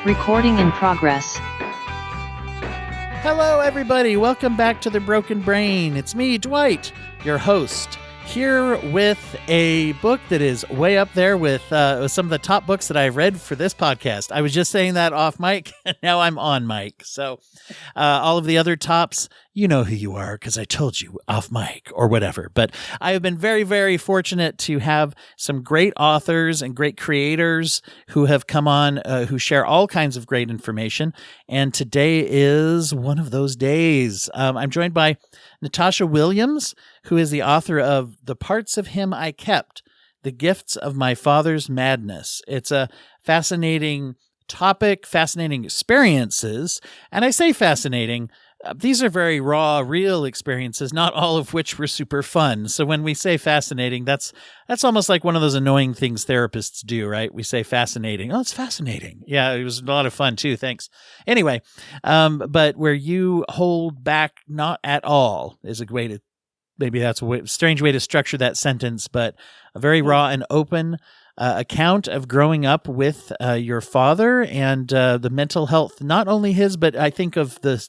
Recording in progress. Hello, everybody. Welcome back to The Broken Brain. It's me, Dwight, your host, here with a book that is way up there with some of the top books that I've read for this podcast. I was just saying that off mic, and now I'm on mic. So all of the other tops, you know who you are because I told you off mic or whatever. But I have been very, very fortunate to have some great authors and great creators who have come on, who share all kinds of great information. And today is one of those days. I'm joined by Natasha Williams, who is the author of The Parts of Him I Kept, The Gifts of My Father's Madness. It's a fascinating topic, fascinating experiences. And I say fascinating, these are very raw, real experiences, not all of which were super fun. So when we say fascinating, that's almost like one of those annoying things therapists do, right? We say fascinating. Oh, it's fascinating. Yeah, it was a lot of fun too. Thanks. Anyway, but where you hold back not at all is a way to, maybe that's a strange way to structure that sentence, but a very raw and open account of growing up with your father and the mental health, not only his, but I think of the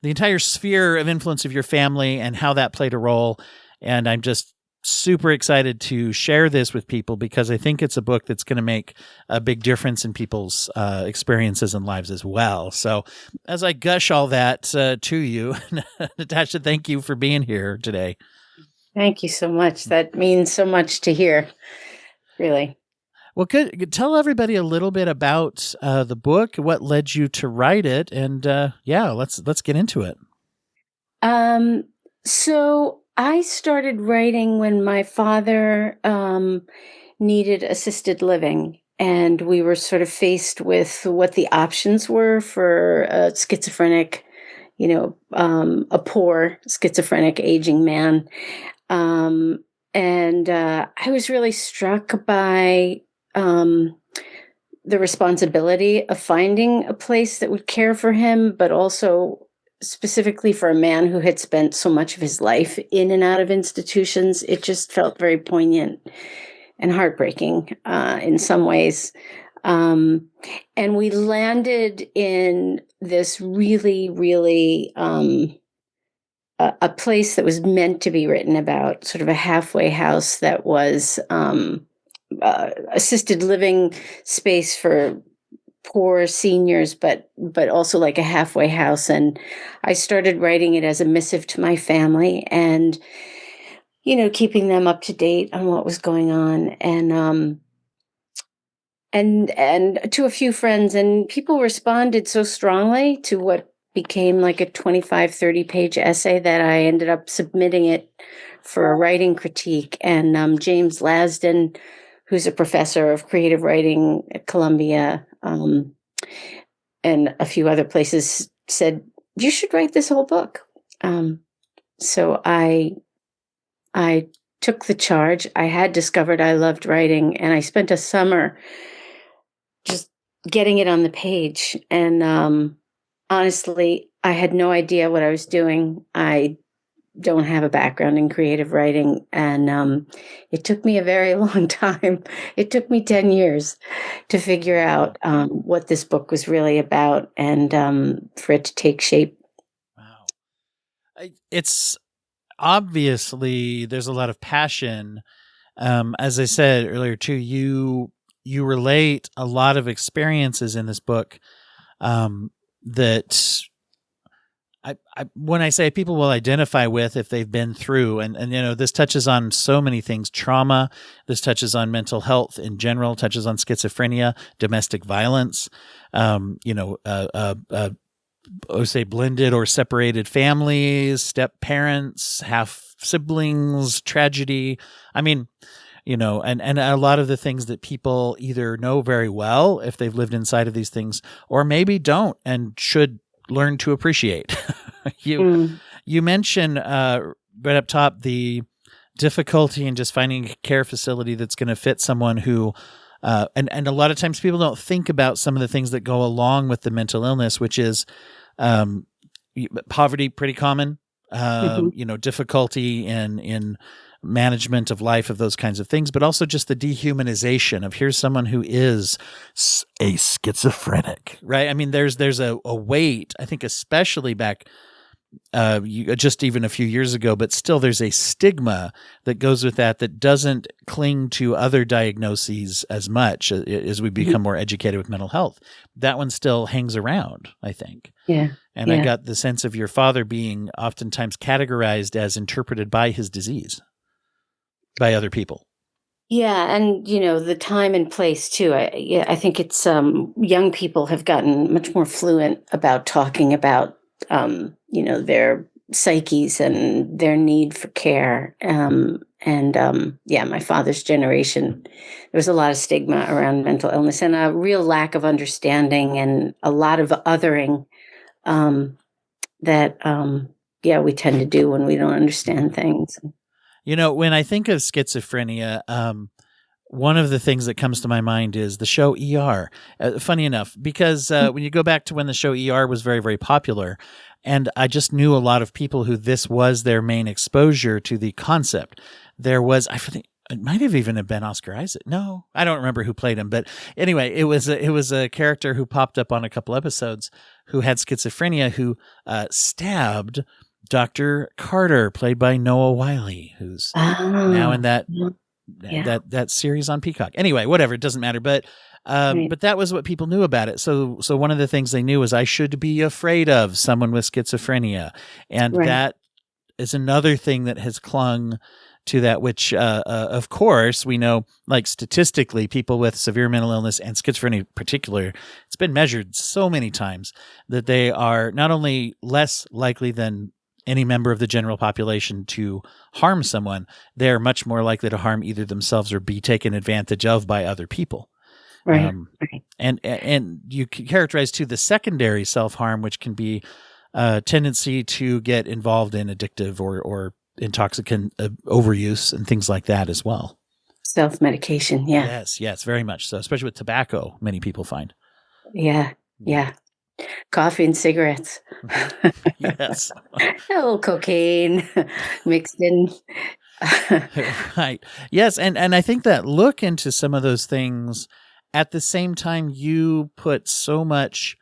entire sphere of influence of your family and how that played a role. And I'm just super excited to share this with people because I think it's a book that's going to make a big difference in people's experiences and lives as well. So as I gush all that to you, Natasha, thank you for being here today. Thank you so much. That means so much to hear, really. Well, good. Tell everybody a little bit about the book, what led you to write it, and let's get into it. So I started writing when my father needed assisted living, and we were sort of faced with what the options were for a schizophrenic, a poor schizophrenic aging man, and I was really struck by the responsibility of finding a place that would care for him, but also specifically for a man who had spent so much of his life in and out of institutions. It just felt very poignant and heartbreaking in some ways. And we landed in this really, really a place that was meant to be written about, sort of a halfway house that was assisted living space for poor seniors, but also like a halfway house. And I started writing it as a missive to my family and, keeping them up to date on what was going on and to a few friends, and people responded so strongly to what became like a 25, 30-page essay that I ended up submitting it for a writing critique. And James Lasden, who's a professor of creative writing at Columbia and a few other places, said, you should write this whole book. So I took the charge. I had discovered I loved writing, and I spent a summer just getting it on the page. And honestly, I had no idea what I was doing. I don't have a background in creative writing, and it took me a very long time. It took me 10 years to figure out what this book was really about and for it to take shape. Wow. It's obviously there's a lot of passion. As I said earlier too, you relate a lot of experiences in this book that when I say people will identify with if they've been through, and this touches on so many things: trauma. This touches on mental health in general. Touches on schizophrenia, domestic violence. Say blended or separated families, step parents, half siblings, tragedy. I mean, and a lot of the things that people either know very well if they've lived inside of these things, or maybe don't and should learn to appreciate. You mentioned right up top the difficulty in just finding a care facility that's going to fit someone who, and a lot of times people don't think about some of the things that go along with the mental illness, which is poverty, pretty common. Difficulty in management of life, of those kinds of things, but also just the dehumanization of here's someone who is a schizophrenic, right? I mean, there's a weight, I think, especially back just even a few years ago, but still there's a stigma that goes with that doesn't cling to other diagnoses as much as we become more educated with mental health. That one still hangs around, I think. Yeah. And I got the sense of your father being oftentimes categorized as interpreted by his disease by other people. Yeah, and the time and place too. I think it's young people have gotten much more fluent about talking about their psyches and their need for care. My father's generation, there was a lot of stigma around mental illness and a real lack of understanding and a lot of othering that we tend to do when we don't understand things. When I think of schizophrenia, one of the things that comes to my mind is the show ER. Funny enough, because when you go back to when the show ER was very, very popular, and I just knew a lot of people who this was their main exposure to the concept. There was, I think, it might have even been Oscar Isaac. No, I don't remember who played him, but anyway, it was a character who popped up on a couple episodes who had schizophrenia, who stabbed Dr. Carter, played by Noah Wiley, who's now in that series on Peacock. Anyway, whatever, it doesn't matter. But that was what people knew about it. So one of the things they knew was I should be afraid of someone with schizophrenia, and that is another thing that has clung to that. Which, of course, we know, like statistically, people with severe mental illness and schizophrenia in particular, it's been measured so many times that they are not only less likely than any member of the general population to harm someone, they're much more likely to harm either themselves or be taken advantage of by other people. Right. And you characterize too the secondary self-harm, which can be a tendency to get involved in addictive or intoxicant overuse and things like that as well. Self-medication. Yeah. Yes, very much so, especially with tobacco, many people find. Yeah. Coffee and cigarettes. Yes. A little cocaine mixed in. Right. Yes. And I think that look into some of those things at the same time, you put so much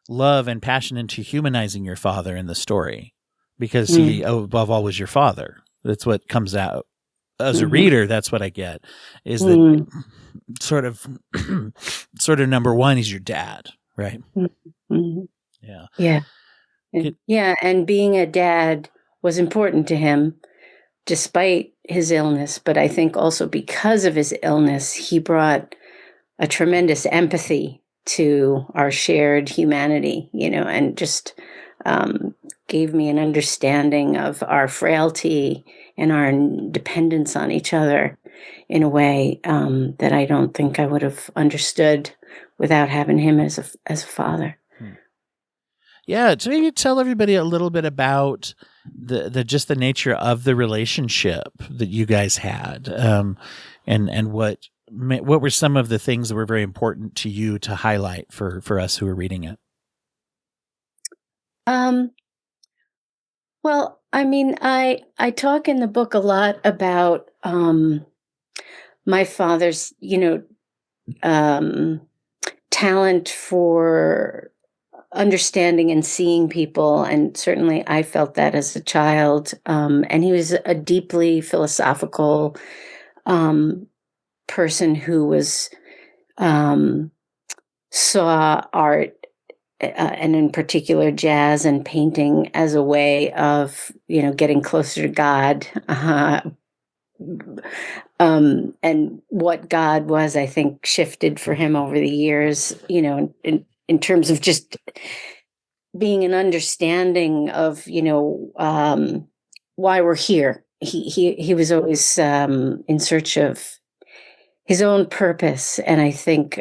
love and passion into humanizing your father in the story because he, above all, was your father. That's what comes out as a reader. That's what I get is that sort of number one, he's your dad. Right. Yeah. And being a dad was important to him despite his illness. But I think also because of his illness, he brought a tremendous empathy to our shared humanity, and just gave me an understanding of our frailty and our dependence on each other in a way that I don't think I would have understood without having him as a father. Yeah, to maybe tell everybody a little bit about the just the nature of the relationship that you guys had, and what were some of the things that were very important to you to highlight for us who are reading it. Well, I mean, I talk in the book a lot about my father's, talent for understanding and seeing people, and certainly I felt that as a child. And he was a deeply philosophical person who was saw art and in particular jazz and painting as a way of getting closer to God. And what God was, I think, shifted for him over the years, in terms of just being an understanding of, why we're here. He was always in search of his own purpose. And I think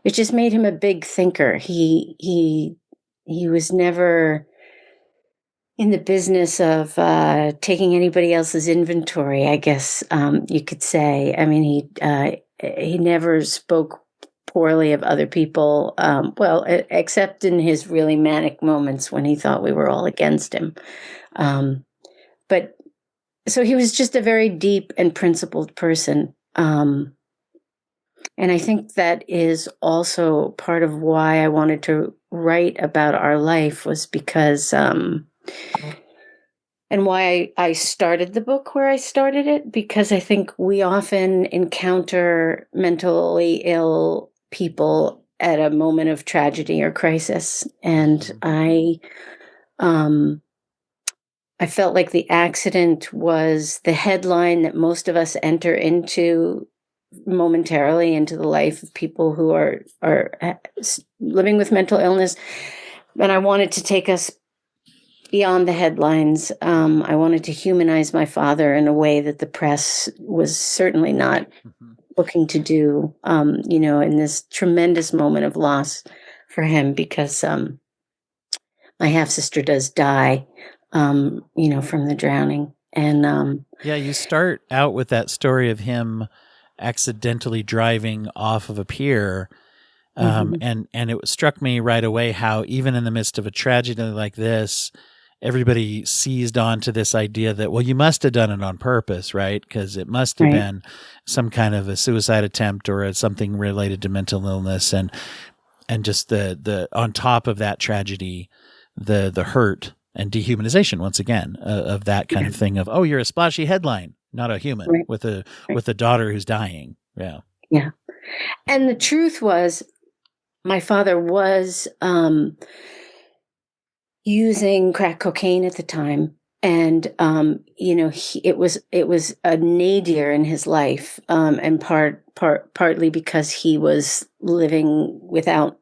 it just made him a big thinker. He was never in the business of taking anybody else's inventory, I guess you could say. I mean, he never spoke poorly of other people, except in his really manic moments when he thought we were all against him. But so he was just a very deep and principled person. And I think that is also part of why I wanted to write about our life, was because, and why I started the book where I started it, because I think we often encounter mentally ill people at a moment of tragedy or crisis. And I felt like the accident was the headline that most of us enter into momentarily into the life of people who are living with mental illness. And I wanted to take us beyond the headlines. I wanted to humanize my father in a way that the press was certainly not looking to do, in this tremendous moment of loss for him, because my half-sister does die, from the drowning. And yeah, you start out with that story of him accidentally driving off of a pier. And it struck me right away how even in the midst of a tragedy like this, everybody seized on to this idea that, well, you must have done it on purpose, right? Because it must have been some kind of a suicide attempt or something related to mental illness. And just the on top of that tragedy, the hurt and dehumanization once again of that kind of thing of, oh, you're a splashy headline, not a human with a daughter who's dying. Yeah. Yeah. And the truth was, my father was using crack cocaine at the time. And, it was a nadir in his life, and partly because he was living without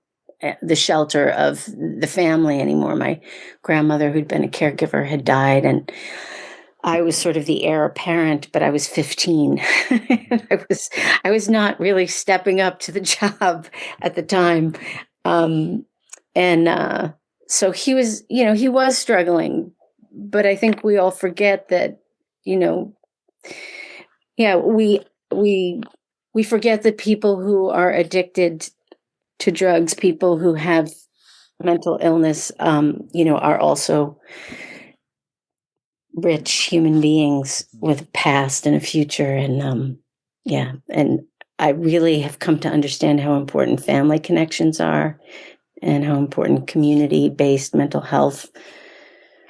the shelter of the family anymore. My grandmother, who'd been a caregiver, had died, and I was sort of the heir apparent, but I was 15. I was not really stepping up to the job at the time. And so he was struggling, but I think we all forget that, we forget that people who are addicted to drugs, people who have mental illness, are also rich human beings with a past and a future. And and I really have come to understand how important family connections are, and how important community-based mental health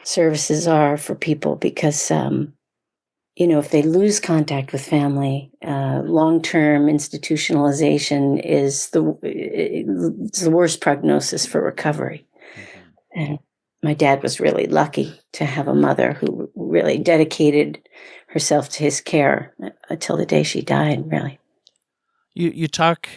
services are for people, because if they lose contact with family, long-term institutionalization is it's the worst prognosis for recovery. And my dad was really lucky to have a mother who really dedicated herself to his care until the day she died, really. You talk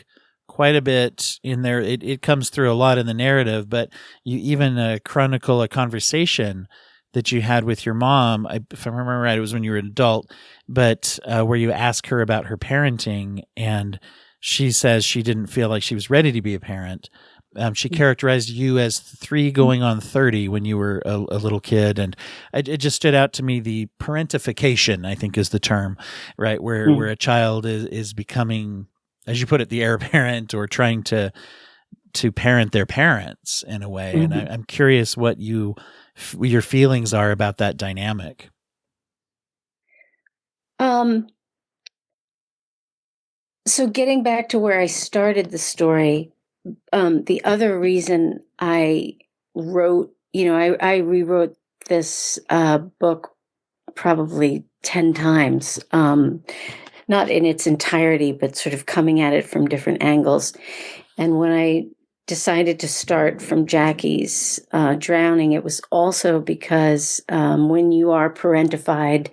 quite a bit in there. It comes through a lot in the narrative, but you even chronicle a conversation that you had with your mom. If I remember right, it was when you were an adult, but where you ask her about her parenting, and she says she didn't feel like she was ready to be a parent. She characterized you as 3 going on 30 when you were a little kid. And it just stood out to me. The parentification, I think, is the term, right? Where a child is becoming, as you put it, the heir apparent, or trying to parent their parents in a way. And I'm curious what your feelings are about that dynamic. So getting back to where I started the story, the other reason I wrote, I rewrote this book probably 10 times, not in its entirety, but sort of coming at it from different angles. And when I decided to start from Jackie's drowning, it was also because when you are parentified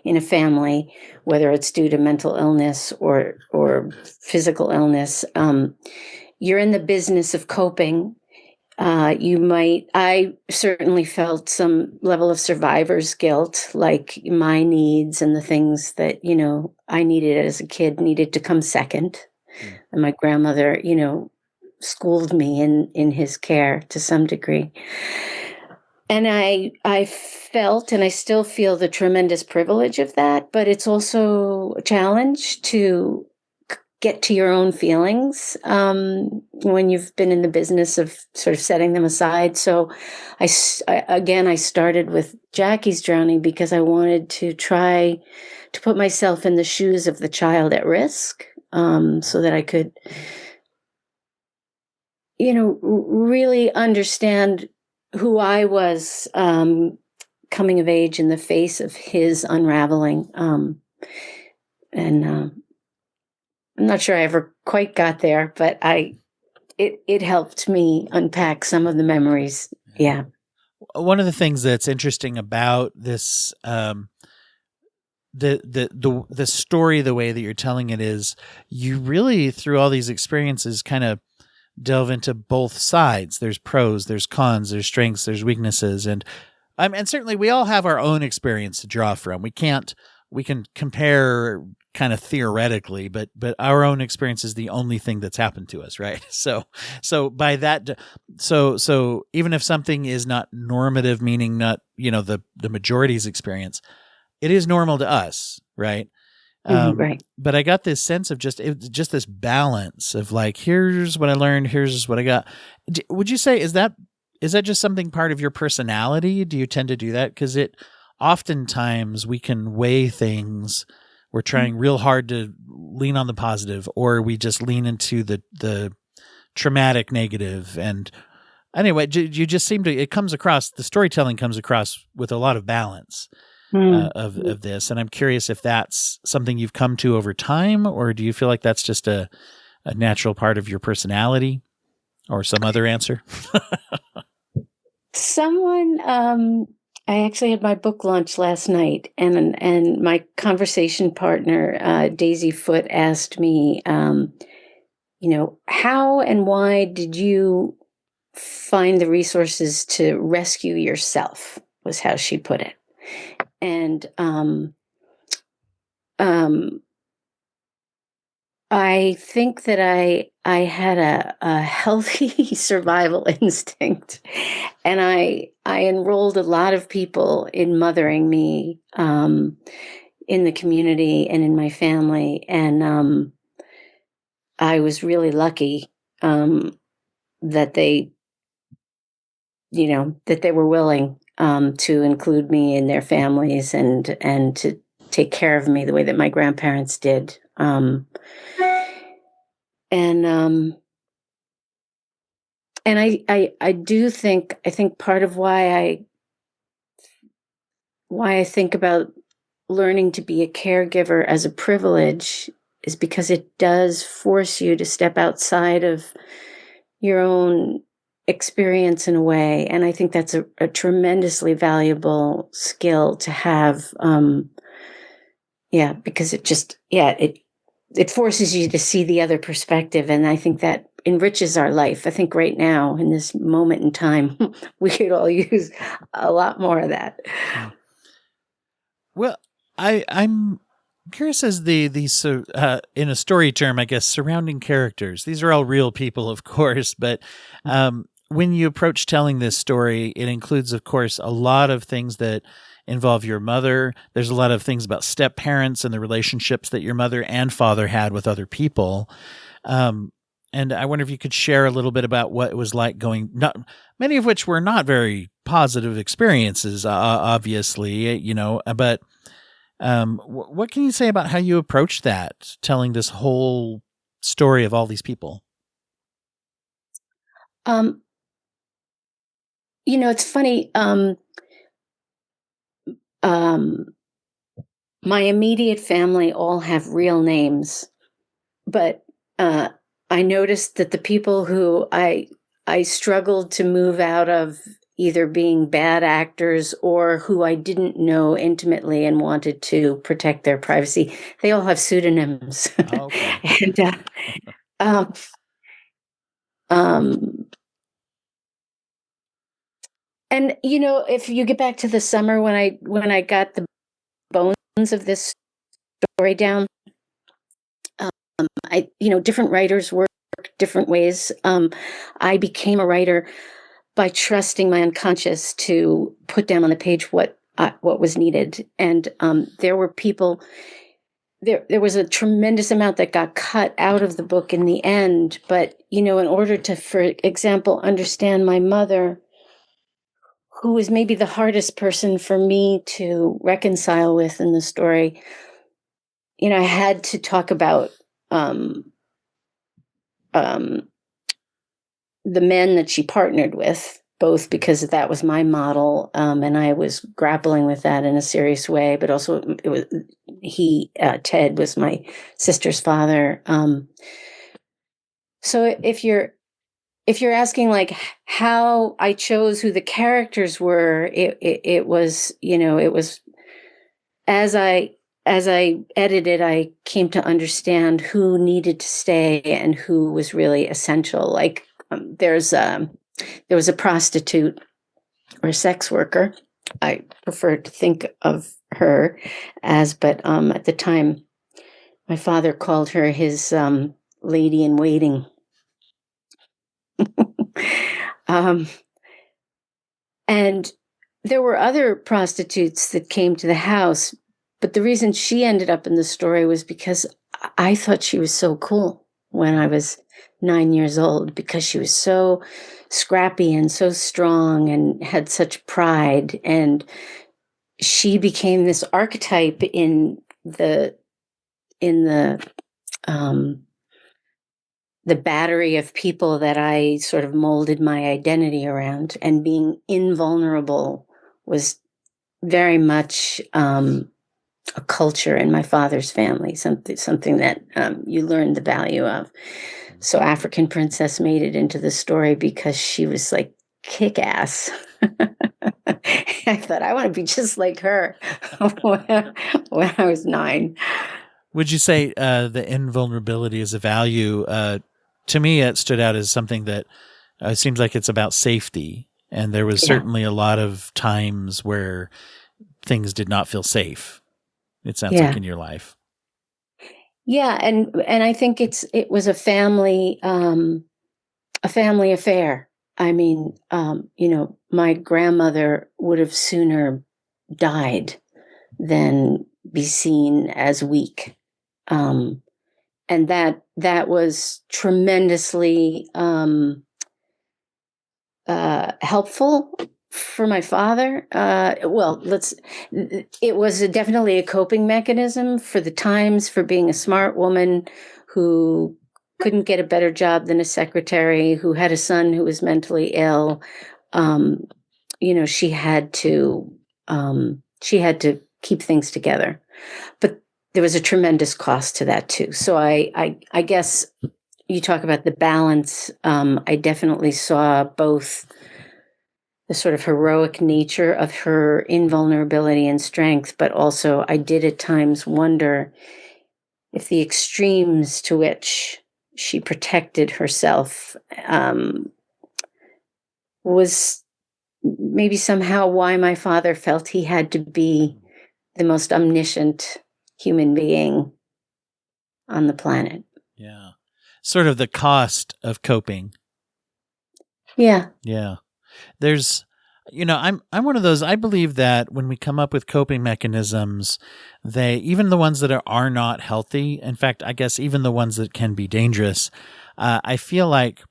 in a family, whether it's due to mental illness or physical illness, you're in the business of coping. I certainly felt some level of survivor's guilt, like my needs and the things that, I needed as a kid needed to come second. And my grandmother, schooled me in his care to some degree. And I felt, and I still feel, the tremendous privilege of that, but it's also a challenge to get to your own feelings when you've been in the business of sort of setting them aside. So I started with Jackie's drowning because I wanted to try to put myself in the shoes of the child at risk, so that I could, really understand who I was coming of age in the face of his unraveling. And I'm not sure I ever quite got there, but it helped me unpack some of the memories. Yeah. One of the things that's interesting about this, the story, the way that you're telling it, is you really, through all these experiences, kind of delve into both sides. There's pros, there's cons, there's strengths, there's weaknesses, and certainly we all have our own experience to draw from. We can compare kind of theoretically, but our own experience is the only thing that's happened to us, right? So by that, so even if something is not normative, meaning not, the majority's experience, it is normal to us, right? Right. But I got this sense of just this balance of like, here's what I learned, here's what I got. Would you say, is that just something part of your personality? Do you tend to do that? Because oftentimes we can weigh things. We're trying real hard to lean on the positive, or we just lean into the traumatic negative. And anyway, you just seem to, the storytelling comes across with a lot of balance of this. And I'm curious if that's something you've come to over time, or do you feel like that's just a natural part of your personality, or some other answer? I actually had my book launch last night, and my conversation partner, Daisy Foote, asked me, how and why did you find the resources to rescue yourself, was how she put it. And I think that I had a healthy survival instinct, and I enrolled a lot of people in mothering me in the community and in my family, and I was really lucky that they, that they were willing to include me in their families and to take care of me the way that my grandparents did. And I do think, part of why I think about learning to be a caregiver as a privilege is because it does force you to step outside of your own experience in a way. And I think that's a tremendously valuable skill to have. Because it forces you to see the other perspective. And I think that enriches our life. I think right now, in this moment in time, we could all use a lot more of that. Well, I'm curious as these in a story term, I guess, surrounding characters. These are all real people, of course, but when you approach telling this story, it includes, of course, a lot of things that involve your mother. There's a lot of things about step parents and the relationships that your mother and father had with other people. And I wonder if you could share a little bit about what it was like many of which were not very positive experiences, obviously, but what can you say about how you approached that, telling this whole story of all these people? It's funny. My immediate family all have real names, but I noticed that the people who I struggled to move out of either being bad actors or who I didn't know intimately and wanted to protect their privacy, they all have pseudonyms. Oh, okay. And if you get back to the summer when I got the bones of this story down, different writers work different ways. I became a writer by trusting my unconscious to put down on the page what was needed, and there were people there was a tremendous amount that got cut out of the book in the end. But, in order to, for example, understand my mother, who was maybe the hardest person for me to reconcile with in the story, I had to talk about um, the men that she partnered with, both because that was my model, and I was grappling with that in a serious way. But also, Ted was my sister's father. So if you're asking like how I chose who the characters were, it was, it was as I edited, I came to understand who needed to stay and who was really essential. Like there was a prostitute or a sex worker. I prefer to think of her as, but at the time, my father called her his lady in waiting. And there were other prostitutes that came to the house, but the reason she ended up in the story was because I thought she was so cool when I was 9 years old, because she was so scrappy and so strong and had such pride. And she became this archetype in the battery of people that I sort of molded my identity around. And being invulnerable was very much a culture in my father's family, something that you learn the value of. So African Princess made it into the story because she was like kick-ass. I thought I want to be just like her when I was 9. Would you say the invulnerability is a value? To me, it stood out as something that seems like it's about safety. And there was certainly a lot of times where things did not feel safe. It sounds like in your life. Yeah. And I think it was a family affair. I mean, my grandmother would have sooner died than be seen as weak. And that was tremendously helpful for my father. It was definitely a coping mechanism for the times, for being a smart woman who couldn't get a better job than a secretary, who had a son who was mentally ill. She had to keep things together, but there was a tremendous cost to that too. So I guess you talk about the balance. I definitely saw both the sort of heroic nature of her invulnerability and strength, but also I did at times wonder if the extremes to which she protected herself was maybe somehow why my father felt he had to be the most omniscient human being on the planet. Yeah. Sort of the cost of coping. Yeah. Yeah. There's, I'm one of those, I believe that when we come up with coping mechanisms, even the ones that are not healthy, in fact, I guess even the ones that can be dangerous, I feel like,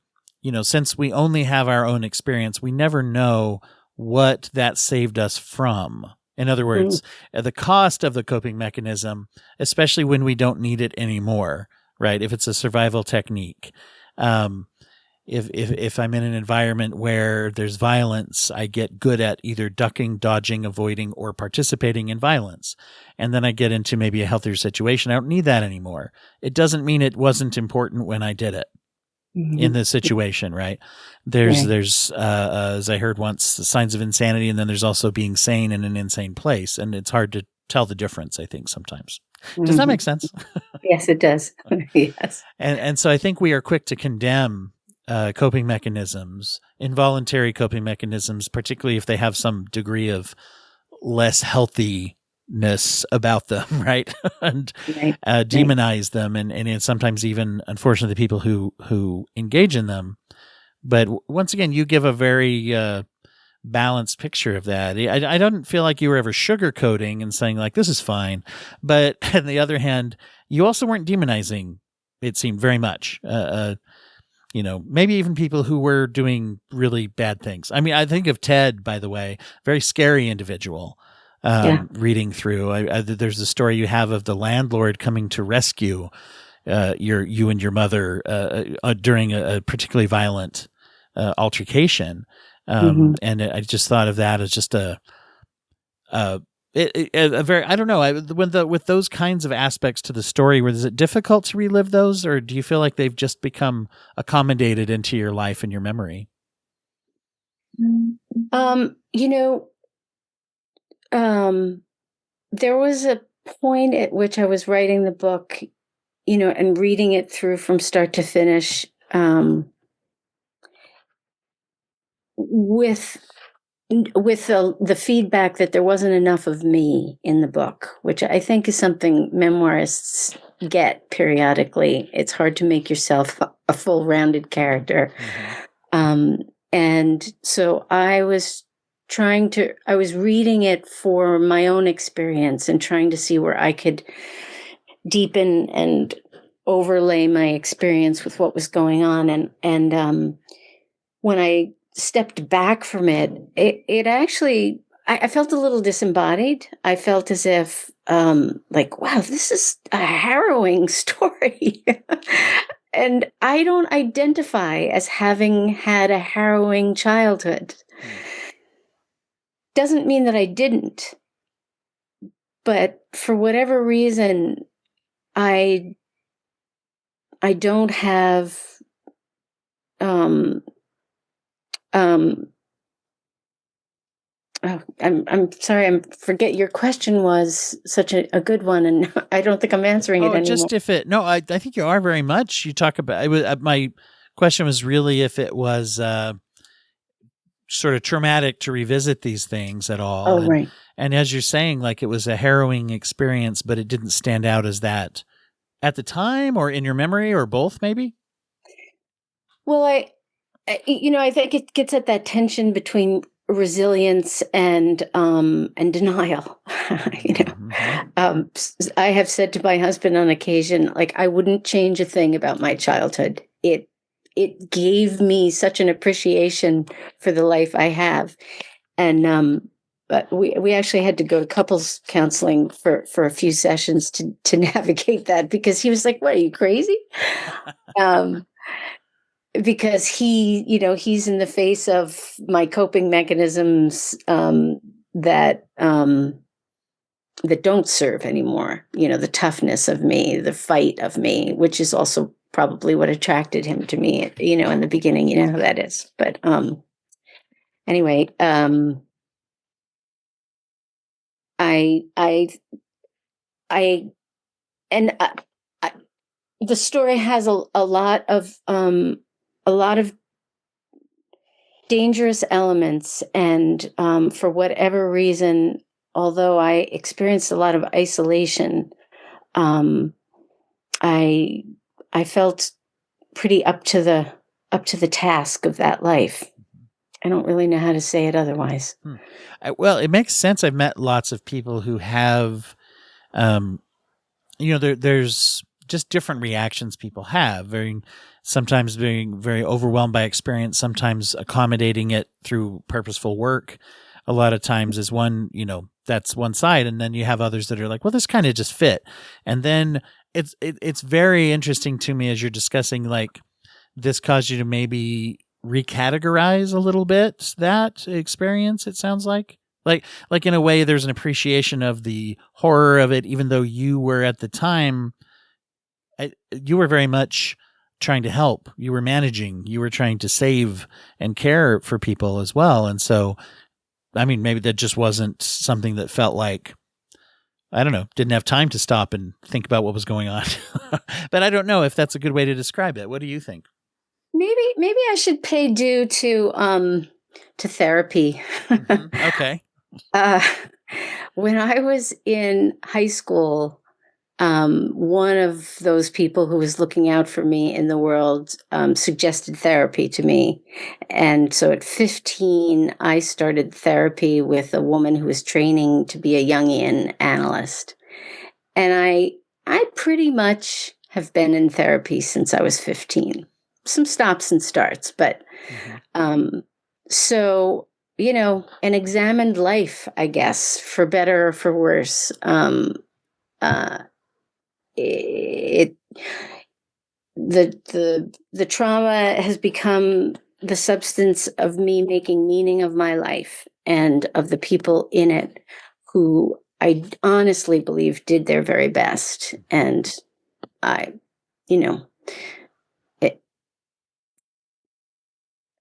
since we only have our own experience, we never know what that saved us from. In other words, the cost of the coping mechanism, especially when we don't need it anymore, right? If it's a survival technique, if I'm in an environment where there's violence, I get good at either ducking, dodging, avoiding, or participating in violence. And then I get into maybe a healthier situation. I don't need that anymore. It doesn't mean it wasn't important when I did it in the situation, right? There's, as I heard once, signs of insanity, and then there's also being sane in an insane place. And it's hard to tell the difference, I think, sometimes. Does that make sense? Yes, it does. Yes. And so I think we are quick to condemn coping mechanisms, involuntary coping mechanisms, particularly if they have some degree of less healthiness about them, right? And demonize them, and sometimes even, unfortunately, the people who engage in them. But once again, you give a very balanced picture of that. I don't feel like you were ever sugarcoating and saying like, this is fine. But on the other hand, you also weren't demonizing, it seemed, very much. Maybe even people who were doing really bad things. I mean, I think of Ted, by the way, very scary individual. Reading through, there's a story you have of the landlord coming to rescue you and your mother during a particularly violent altercation. And I just thought of that as just a very, I don't know, with those kinds of aspects to the story, is it difficult to relive those, or do you feel like they've just become accommodated into your life and your memory? There was a point at which I was writing the book, and reading it through from start to finish, with the feedback that there wasn't enough of me in the book, which I think is something memoirists get periodically. It's hard to make yourself a full rounded character. And so I was reading it for my own experience and trying to see where I could deepen and overlay my experience with what was going on. And when I stepped back from it actually, I felt a little disembodied. I felt as if, like, wow, this is a harrowing story. And I don't identify as having had a harrowing childhood. Doesn't mean that I didn't. But for whatever reason, I don't have, I'm sorry, I forget, your question was such a good one, and I don't think I'm answering it anymore. Just if it, no, I think you are very much. You talk about, my question was really if it was sort of traumatic to revisit these things at all. Oh, right. And as you're saying, like, it was a harrowing experience, but it didn't stand out as that at the time or in your memory, or both maybe? Well, I think it gets at that tension between resilience and denial. I have said to my husband on occasion, like, I wouldn't change a thing about my childhood. It gave me such an appreciation for the life I have. And but we actually had to go to couples counseling for a few sessions to navigate that, because he was like, "What, are you crazy?" Because he's in the face of my coping mechanisms that don't serve anymore. The toughness of me, the fight of me, which is also probably what attracted him to me, in the beginning. You know how that is. But anyway, the story has a lot of dangerous elements, and for whatever reason, although I experienced a lot of isolation, I felt pretty up to the task of that life. I don't really know how to say it otherwise. Well, it makes sense. I've met lots of people who have, there's just different reactions people have. Sometimes being very overwhelmed by experience, sometimes accommodating it through purposeful work. A lot of times is one, that's one side. And then you have others that are like, well, this kind of just fit. And then it's very interesting to me as you're discussing, like, this caused you to maybe recategorize a little bit that experience. It sounds like in a way there's an appreciation of the horror of it, even though you were at the time, you were very much trying to help. You were managing, you were trying to save and care for people as well. And so, I mean, maybe that just wasn't something that felt like, I don't know, didn't have time to stop and think about what was going on. But I don't know if that's a good way to describe it. What do you think? Maybe I should pay due to therapy. Okay. When I was in high school, one of those people who was looking out for me in the world suggested therapy to me. And so at 15, I started therapy with a woman who was training to be a Jungian analyst. And I pretty much have been in therapy since I was 15. Some stops and starts, but so, an examined life, I guess, for better or for worse. It the trauma has become the substance of me making meaning of my life and of the people in it who I honestly believe did their very best. And I, it,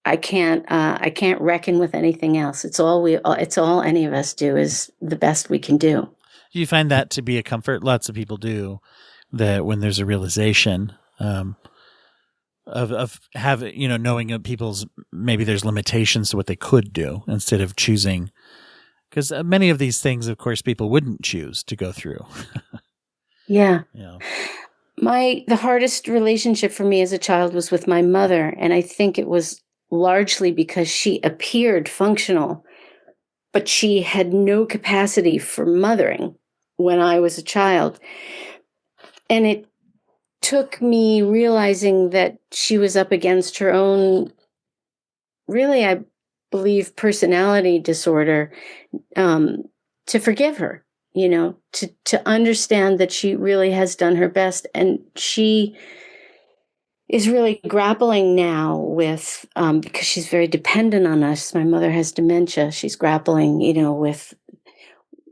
I can't reckon with anything else. It's all any of us do is the best we can do. Do you find that to be a comfort? Lots of people do, that when there's a realization of having, knowing that people's, maybe there's limitations to what they could do instead of choosing, because many of these things, of course, people wouldn't choose to go through. Yeah. The hardest relationship for me as a child was with my mother, and I think it was largely because she appeared functional, but she had no capacity for mothering when I was a child. And it took me realizing that she was up against her own, really, I believe, personality disorder, to forgive her, to understand that she really has done her best. And she is really grappling now with, because she's very dependent on us. My mother has dementia. She's grappling,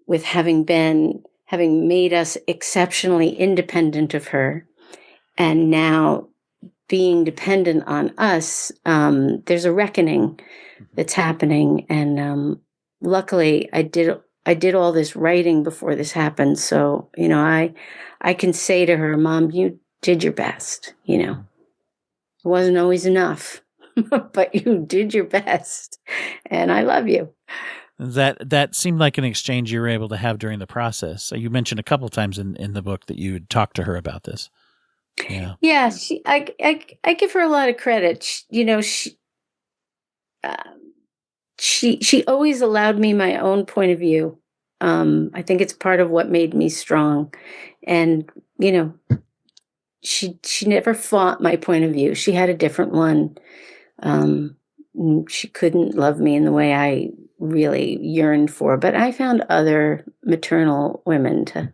with having made us exceptionally independent of her, and now being dependent on us. There's a reckoning that's happening, and luckily, I did all this writing before this happened. So I can say to her, "Mom, you did your best. It wasn't always enough, but you did your best, and I love you." That seemed like an exchange you were able to have during the process. You mentioned a couple of times in the book that you talked to her about this. Yeah. Yeah. I give her a lot of credit. She always allowed me my own point of view. I think it's part of what made me strong. And, she never fought my point of view. She had a different one. She couldn't love me in the way I really yearned for, but I found other maternal women to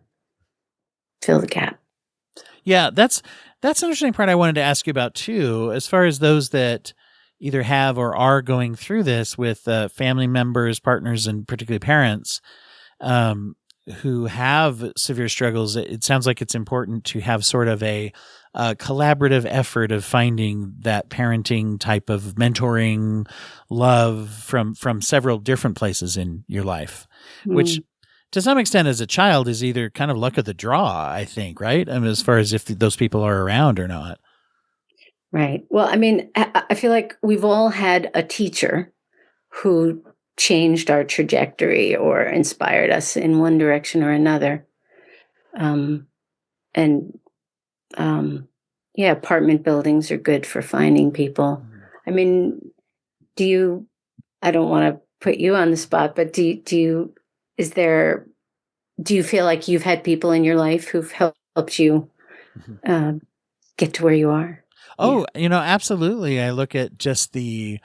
fill the gap. Yeah, that's an interesting part I wanted to ask you about too, as far as those that either have or are going through this with family members, partners, and particularly parents who have severe struggles. It sounds like it's important to have sort of a collaborative effort of finding that parenting type of mentoring, love from several different places in your life, which to some extent as a child is either kind of luck of the draw, I think, right? I mean, as far as if those people are around or not. Right. Well, I mean, I feel like we've all had a teacher who changed our trajectory or inspired us in one direction or another. Apartment buildings are good for finding people. I mean, I don't want to put you on the spot, but do you feel like you've had people in your life who've helped you get to where you are? Oh, absolutely. I look at just the,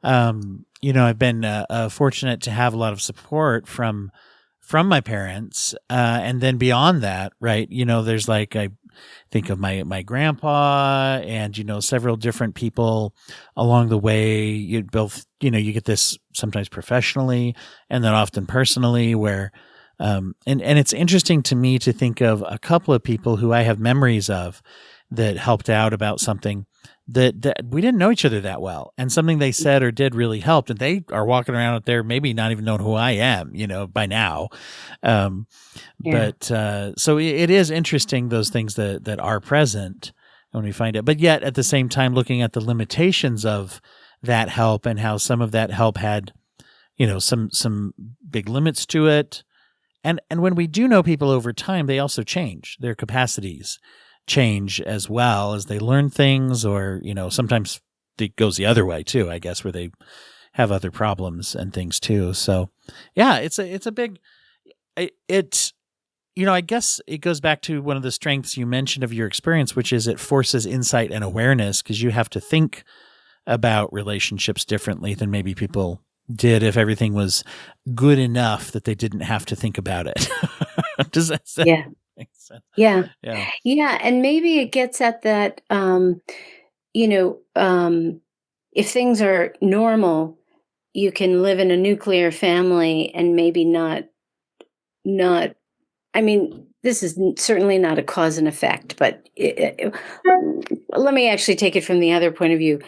I've been fortunate to have a lot of support from my parents. And then beyond that, right, there's like, I think of my grandpa and, several different people along the way. You both, you get this sometimes professionally and then often personally where, and it's interesting to me to think of a couple of people who I have memories of that helped out about something that we didn't know each other that well, and something they said or did really helped, and they are walking around out there maybe not even knowing who I am, by now. But so it is interesting, those things that are present when we find it, but yet at the same time looking at the limitations of that help and how some of that help had, some big limits to it. And when we do know people over time, they also change. Their capacities change as well as they learn things, or, sometimes it goes the other way too, I guess, where they have other problems and things too. So yeah, it's a big, I guess it goes back to one of the strengths you mentioned of your experience, which is it forces insight and awareness, because you have to think about relationships differently than maybe people did if everything was good enough that they didn't have to think about it. Does that make sense? Yeah. Yeah. Yeah. And maybe it gets at that, if things are normal, you can live in a nuclear family and maybe not, I mean, this is certainly not a cause and effect, but let me actually take it from the other point of view.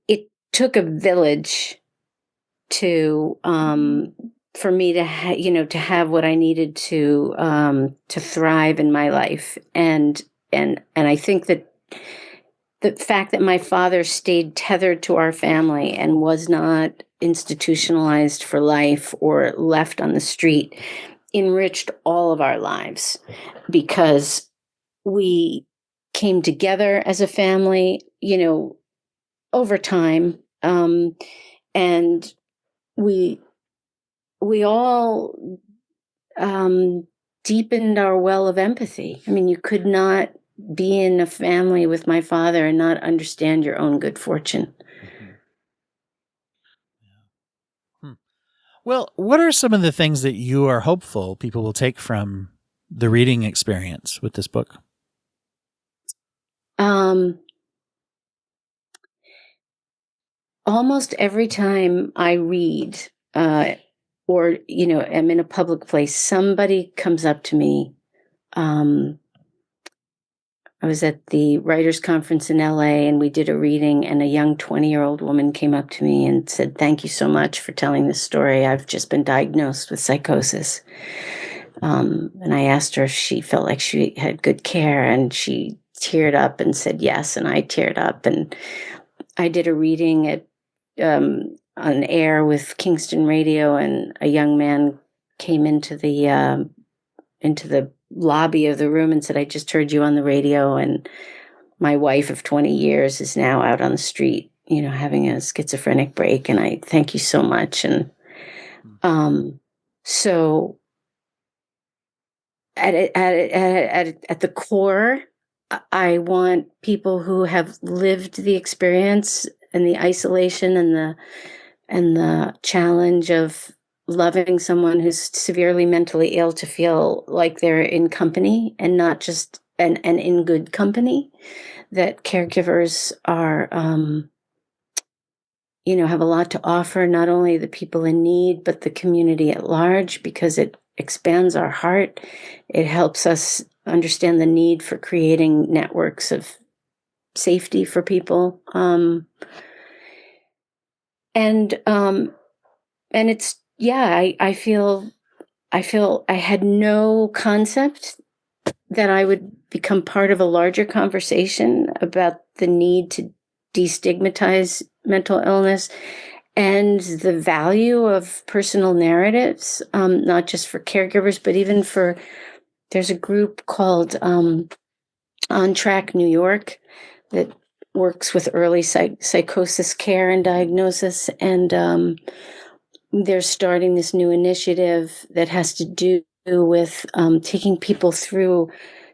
It took a village to for me to to have what I needed to thrive in my life, and I think that the fact that my father stayed tethered to our family and was not institutionalized for life or left on the street enriched all of our lives, because we came together as a family, over time, and we all deepened our well of empathy. I mean, you could not be in a family with my father and not understand your own good fortune. Mm-hmm. Yeah. Well, what are some of the things that you are hopeful people will take from the reading experience with this book? Almost every time I read, or am in a public place, somebody comes up to me. I was at the writers conference in LA, and we did a reading, and a young 20-year-old woman came up to me and said, "Thank you so much for telling this story. I've just been diagnosed with psychosis." And I asked her if she felt like she had good care, and she teared up and said yes, and I teared up. And I did a reading at on air with Kingston Radio, and a young man came into the lobby of the room and said, "I just heard you on the radio, and my wife of 20 years is now out on the street, having a schizophrenic break, and I thank you so much." And so at the core, I want people who have lived the experience and the isolation and the challenge of loving someone who's severely mentally ill to feel like they're in company, and not just and in good company. That caregivers are have a lot to offer, not only the people in need but the community at large, because it expands our heart. It helps us understand the need for creating networks of safety for people, and it's I feel I had no concept that I would become part of a larger conversation about the need to destigmatize mental illness and the value of personal narratives, not just for caregivers, but even for, there's a group called On Track New York that works with early psychosis care and diagnosis. And they're starting this new initiative that has to do with taking people through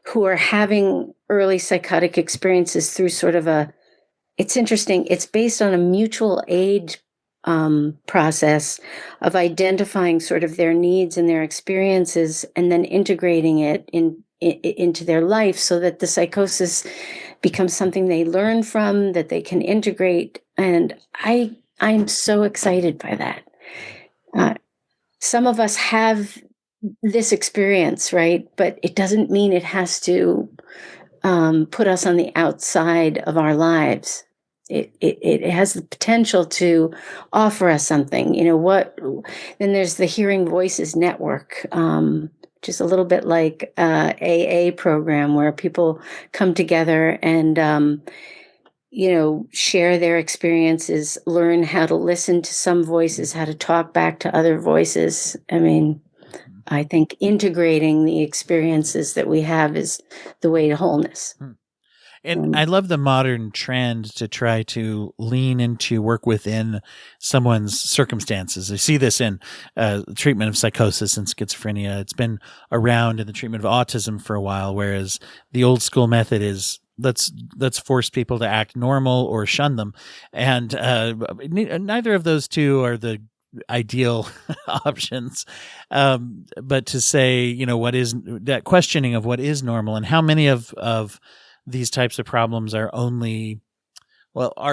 who are having early psychotic experiences through sort of it's interesting, it's based on a mutual aid process of identifying sort of their needs and their experiences, and then integrating it into their life, so that the psychosis becomes something they learn from, that they can integrate. And I'm so excited by that. Some of us have this experience, right? But it doesn't mean it has to put us on the outside of our lives. It has the potential to offer us something. Then there's the Hearing Voices Network, which is a little bit like AA program, where people come together and share their experiences, learn how to listen to some voices, how to talk back to other voices. I mean, I think integrating the experiences that we have is the way to wholeness. And I love the modern trend to try to lean into work within someone's circumstances. I see this in treatment of psychosis and schizophrenia. It's been around in the treatment of autism for a while, whereas the old school method is let's force people to act normal or shun them. And neither of those two are the ideal options. But to say, what is that questioning of what is normal and how many of these types of problems are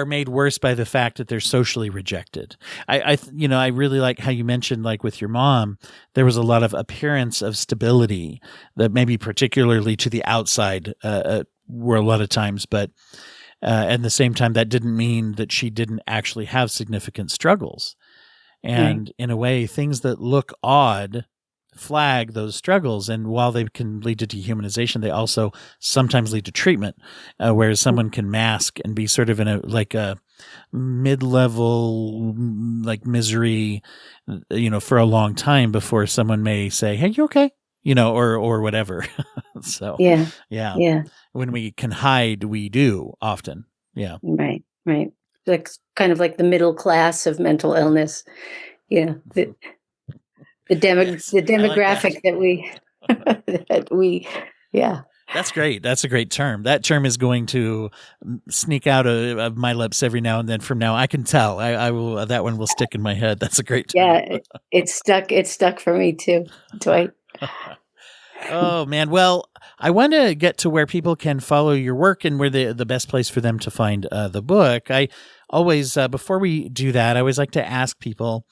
made worse by the fact that they're socially rejected. I really like how you mentioned, like with your mom, there was a lot of appearance of stability that maybe particularly to the outside were a lot of times, but at the same time, that didn't mean that she didn't actually have significant struggles. And in a way, things that look odd flag those struggles, and while they can lead to dehumanization, they also sometimes lead to treatment, whereas someone can mask and be sort of in a mid-level misery for a long time before someone may say, hey, you okay, or whatever. So yeah, when we can hide, we do often. Right like kind of like the middle class of mental illness. The demographic that we That's great. That's a great term. That term is going to sneak out of my lips every now and then from now. I can tell. I will. That one will stick in my head. That's a great term. Yeah, it's stuck for me too, Dwight. Oh man. Well, I want to get to where people can follow your work and where the best place for them to find the book. I always, before we do that, I always like to ask people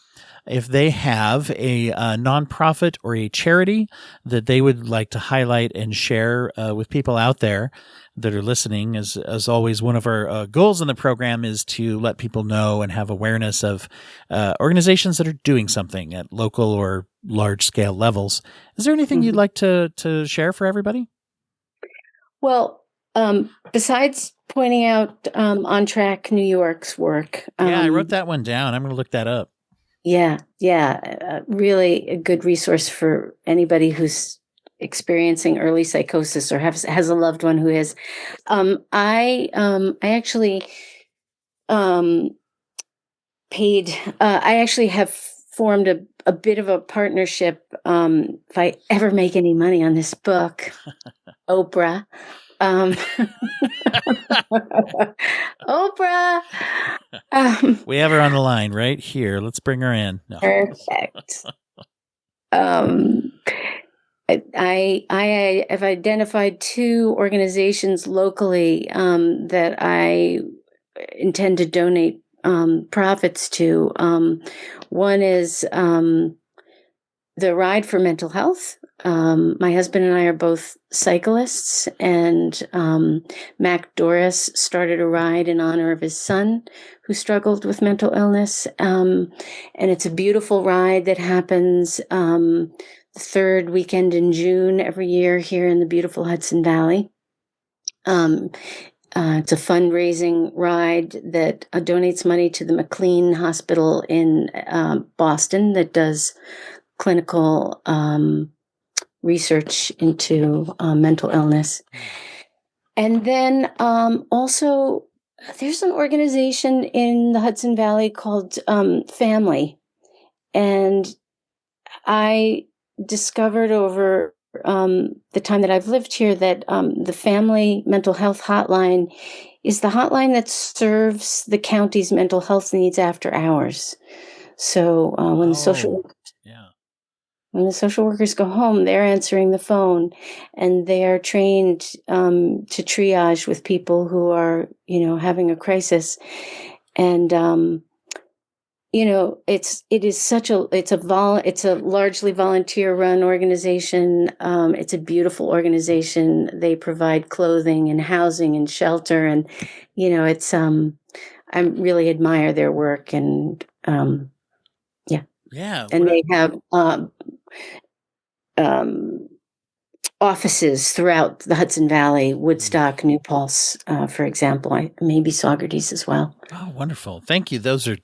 if they have a nonprofit or a charity that they would like to highlight and share with people out there that are listening. As always, one of our goals in the program is to let people know and have awareness of organizations that are doing something at local or large scale levels. Is there anything you'd like to share for everybody? Well, besides pointing out On Track New York's work. I wrote that one down. I'm going to look that up. Yeah. Really a good resource for anybody who's experiencing early psychosis or has a loved one who is. I actually paid. I actually have formed a bit of a partnership. If I ever make any money on this book, Oprah. Oprah. We have her on the line right here. Let's bring her in. No. Perfect. I have identified two organizations locally that I intend to donate profits to. One is the Ride for Mental Health. My husband and I are both cyclists, and Mac Doris started a ride in honor of his son who struggled with mental illness. And it's a beautiful ride that happens the third weekend in June every year here in the beautiful Hudson Valley. It's a fundraising ride that donates money to the McLean Hospital in Boston that does clinical research into mental illness. And then also, there's an organization in the Hudson Valley called Family. And I discovered over the time that I've lived here that the Family Mental Health Hotline is the hotline that serves the county's mental health needs after hours. So when the social workers go home, they're answering the phone, and they are trained to triage with people who are, having a crisis. And it's a largely volunteer run organization. It's a beautiful organization. They provide clothing and housing and shelter, and it's I really admire their work, and yeah, and they have offices throughout the Hudson Valley, Woodstock, New Paltz, for example, maybe Saugerties as well. Oh, wonderful. Thank you. Those are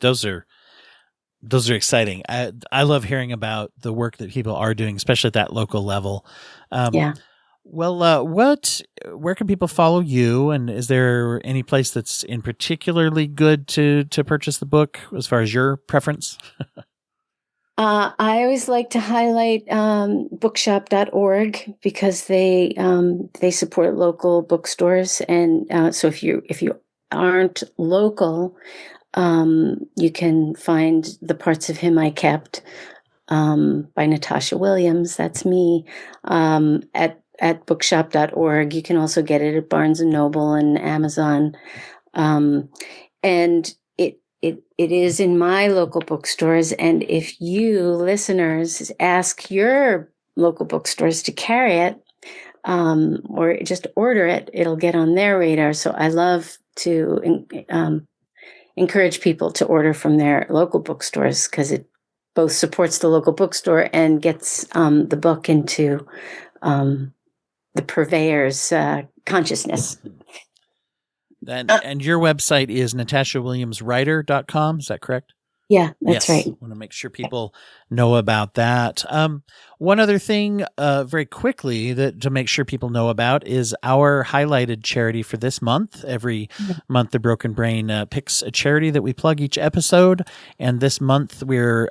exciting. I love hearing about the work that people are doing, especially at that local level. Yeah. Well, where can people follow you? And is there any place that's in particularly good to purchase the book as far as your preference? I always like to highlight bookshop.org because they support local bookstores, and so if you aren't local, you can find The Parts of Him I Kept by Natasha Williams. That's me, at bookshop.org. You can also get it at Barnes and Noble and Amazon, and it is in my local bookstores. And if you listeners ask your local bookstores to carry it, or just order it, it'll get on their radar. So I love to encourage people to order from their local bookstores, because it both supports the local bookstore and gets the book into the purveyor's consciousness. And your website is natashawilliamswriter.com. Is that correct? Yeah, that's right. I want to make sure people know about that. One other thing, very quickly, that to make sure people know about is our highlighted charity for this month. Every month, the Broken Brain picks a charity that we plug each episode. And this month, we're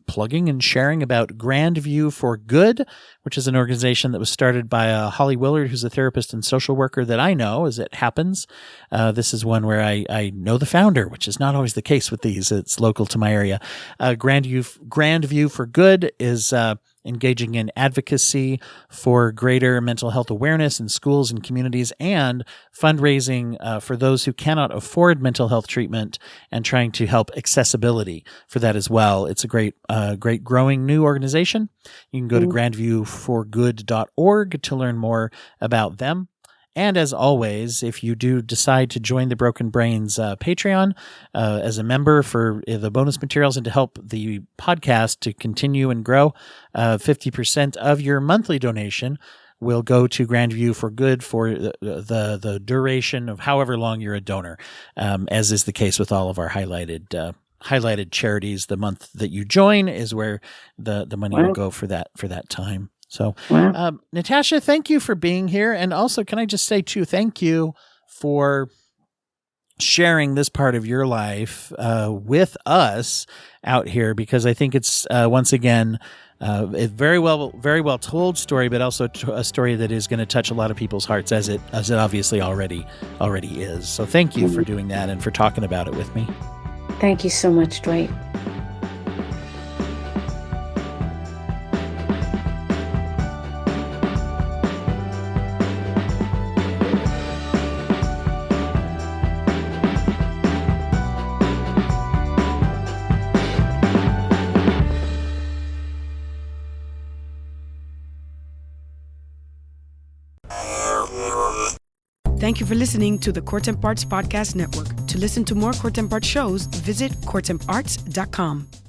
plugging and sharing about Grandview For Good, which is an organization that was started by Holly Willard, who's a therapist and social worker that I know, as it happens. This is one where I know the founder, which is not always the case with these. It's local to my area. Grandview For Good is engaging in advocacy for greater mental health awareness in schools and communities, and fundraising for those who cannot afford mental health treatment, and trying to help accessibility for that as well. It's a great growing new organization. You can go to grandviewforgood.org to learn more about them. And as always, if you do decide to join the Broken Brains Patreon as a member for the bonus materials and to help the podcast to continue and grow, 50% of your monthly donation will go to Grandview For Good for the duration of however long you're a donor, as is the case with all of our highlighted charities. The month that you join is where the money will go for that time. So, Natasha, thank you for being here. And also, can I just say, too, thank you for sharing this part of your life with us out here, because I think it's, once again, a very well told story, but also a story that is going to touch a lot of people's hearts, as it obviously already is. So thank you for doing that and for talking about it with me. Thank you so much, Dwight. Thank you for listening to the Court and Parts Podcast Network. To listen to more Court and Parts shows, visit courtandarts.com.